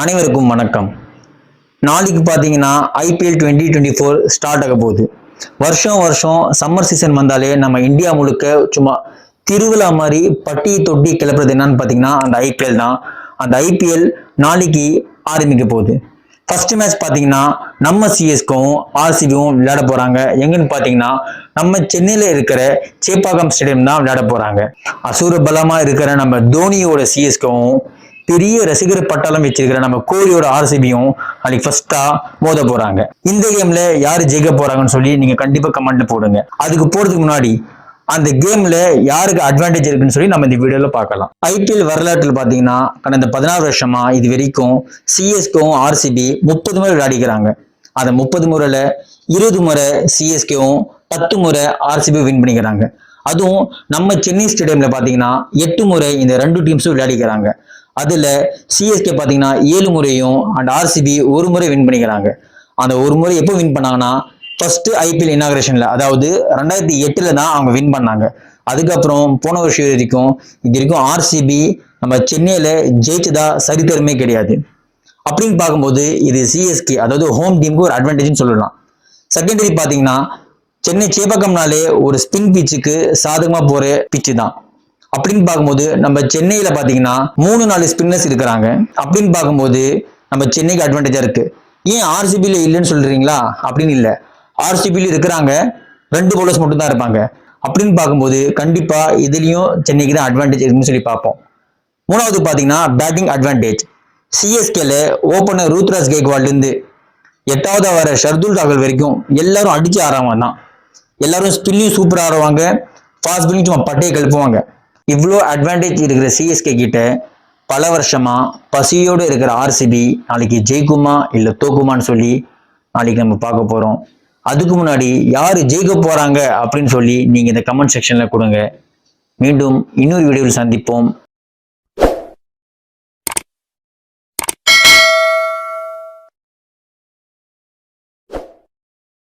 அனைவருக்கும் வணக்கம். நாளைக்கு பார்த்தீங்கன்னா ஐபிஎல் 2024 ஸ்டார்ட் ஆக போகுது. வருஷம் சம்மர் சீசன் வந்தாலே நம்ம இந்தியா முழுக்க சும்மா திருவிழா மாதிரி பட்டி தொட்டி கிளப்புறது என்னன்னு பார்த்தீங்கன்னா அந்த ஐபிஎல் தான். அந்த ஐபிஎல் நாளைக்கு ஆரம்பிக்க போகுது. ஃபர்ஸ்ட் மேட்ச் பார்த்தீங்கன்னா நம்ம சிஎஸ்கேவும் ஆர்சிபியும் விளையாட போறாங்க. எங்கன்னு பார்த்தீங்கன்னா நம்ம சென்னையில இருக்கிற சேப்பாக்கம் ஸ்டேடியம் தான் விளையாட போறாங்க. அசூர பலமா இருக்கிற நம்ம தோனியோட சிஎஸ்கேவும் பெரிய ரசிகர் பட்டாளம் வச்சிருக்கிற நம்ம கோலியோட ஆர்சிபியும் நாளைக்கு ஃபர்ஸ்டா மோத போறாங்க. இந்த கேம்ல யாரு ஜெயிக்க போறாங்கன்னு சொல்லி நீங்க கண்டிப்பா கமெண்ட்ல போடுங்க. அதுக்கு போறதுக்கு முன்னாடி அந்த கேம்ல யாருக்கு அட்வான்டேஜ் இருக்குன்னு சொல்லி நம்ம இந்த வீடியோல பார்க்கலாம். ஐபிஎல் வரலாற்றில் பாத்தீங்கன்னா கடந்த 16 வருஷமா இது வரைக்கும் சிஎஸ்கேவும் ஆர்சிபி 30 முறை விளையாடிக்கிறாங்க. அந்த 30 முறையில 20 முறை சிஎஸ்கேவும் 10 முறை ஆர்சிபி வின் பண்ணிக்கிறாங்க. அதுவும் நம்ம சென்னை ஸ்டேடியம்ல பாத்தீங்கன்னா 8 முறை இந்த ரெண்டு டீம்ஸும் விளையாடிக்கிறாங்க. அதுல சிஎஸ்கே பாத்தீங்கன்னா 7 முறையும் அண்ட் ஆர்சிபி ஒரு முறை வின் பண்ணிக்கிறாங்க. அந்த ஒரு முறை எப்போ வின் பண்ணாங்கன்னா ஃபர்ஸ்ட் ஐபிஎல் இனாகிரேஷன்ல, அதாவது 2008 தான் அவங்க வின் பண்ணாங்க. அதுக்கப்புறம் போன வருஷம் வரைக்கும் ஆர்சிபி நம்ம சென்னையில ஜெயிச்சதா சரித்திரமே கிடையாது. அப்படின்னு பார்க்கும்போது இது சிஎஸ்கே, அதாவது ஹோம் டீமுக்கு ஒரு அட்வான்டேஜ்னு சொல்லலாம். செகண்டரி பாத்தீங்கன்னா சென்னை சேப்பாக்கம்னாலே ஒரு ஸ்பின் பிச்சுக்கு சாதகமா போற பிச்சு தான். அப்படின்னு பார்க்கும்போது நம்ம சென்னையில பாத்தீங்கன்னா 3-4 ஸ்பின்னர்ஸ் இருக்கிறாங்க. அப்படின்னு பார்க்கும்போது நம்ம சென்னைக்கு அட்வான்டேஜா இருக்கு. ஏன் ஆர்சிபில இல்லைன்னு சொல்றீங்களா? அப்படின்னு இல்லை, ஆர்சிபில இருக்கிறாங்க, 2 பவுலர்ஸ் மட்டும் தான் இருப்பாங்க. அப்படின்னு பார்க்கும்போது கண்டிப்பா இதுலயும் சென்னைக்கு தான் அட்வான்டேஜ் இருக்குன்னு சொல்லி பார்ப்போம். மூணாவது பாத்தீங்கன்னா பேட்டிங் அட்வான்டேஜ். சிஎஸ்கேல ஓபனர் ருத்ராஜ் கெய்க்வாட்ல இருந்து 8வது வர ஷர்துல் தாக்கல் வரைக்கும் எல்லாரும் அடிச்சு ஆடுறவங்க தான். எல்லாரும் ஸ்பின்லையும் சூப்பரா ஆடுவாங்க, ஃபாஸ்ட் பாலிங் சும்மா பட்டையை கழுப்புவாங்க. இவ்வளோ அட்வான்டேஜ் இருக்கிற சிஎஸ்கே கிட்ட பல வருஷமா பசியோடு இருக்கிற ஆர்சிபி நாளைக்கு ஜெயிக்குமா இல்லை தோக்குமான்னு சொல்லி நாளைக்கு நம்ம பார்க்க போறோம். அதுக்கு முன்னாடி யாரு ஜெயிக்க போறாங்க அப்படின்னு சொல்லி நீங்க இந்த கமெண்ட் செக்ஷன்ல கொடுங்க. மீண்டும் இன்னொரு வீடியோவில் சந்திப்போம்.